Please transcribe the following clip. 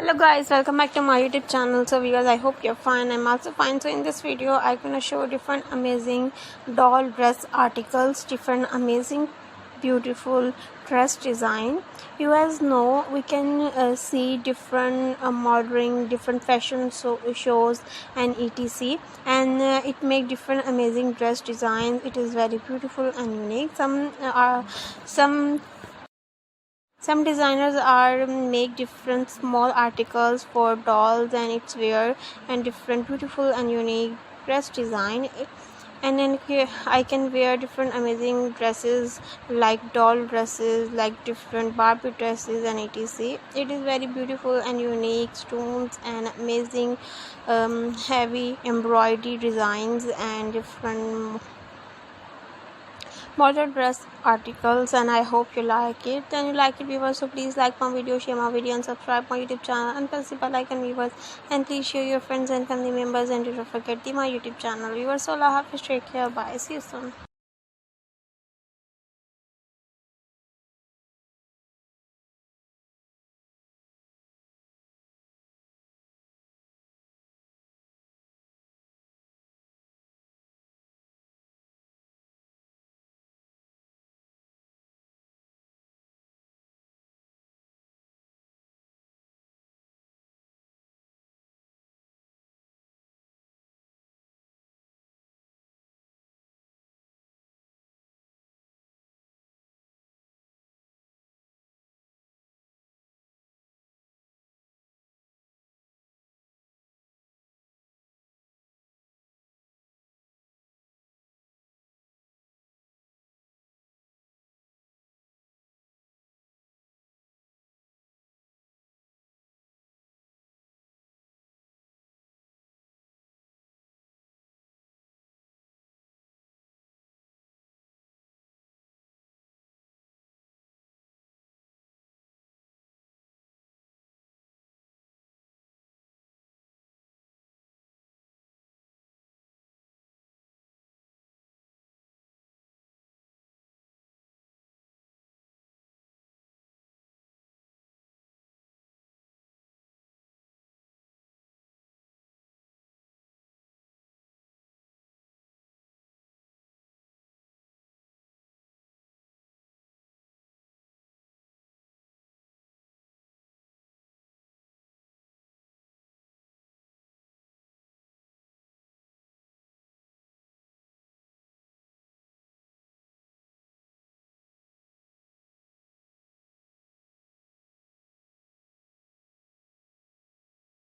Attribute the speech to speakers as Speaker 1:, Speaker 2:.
Speaker 1: Hello guys, welcome back to my YouTube channel. So viewers, I hope you're fine. I'm also fine. So in this video I'm gonna show different amazing doll dress articles, different amazing beautiful dress design. You guys know we can see different modeling, different fashion shows and etc, and it make different amazing dress designs. It is very beautiful and unique. Some designers are make different small articles for dolls and its wear and different beautiful and unique dress design. And then here I can wear different amazing dresses like doll dresses, like different Barbie dresses and etc. It is very beautiful and unique stones and amazing heavy embroidery designs and different model dress articles, and I hope you like it. And you like it viewers, so please like my video, share my video and subscribe my YouTube channel and press the bell icon viewers, and please share your friends and family members, and do not forget my YouTube channel viewers. So Allah Hafiz, take care, bye, see you soon.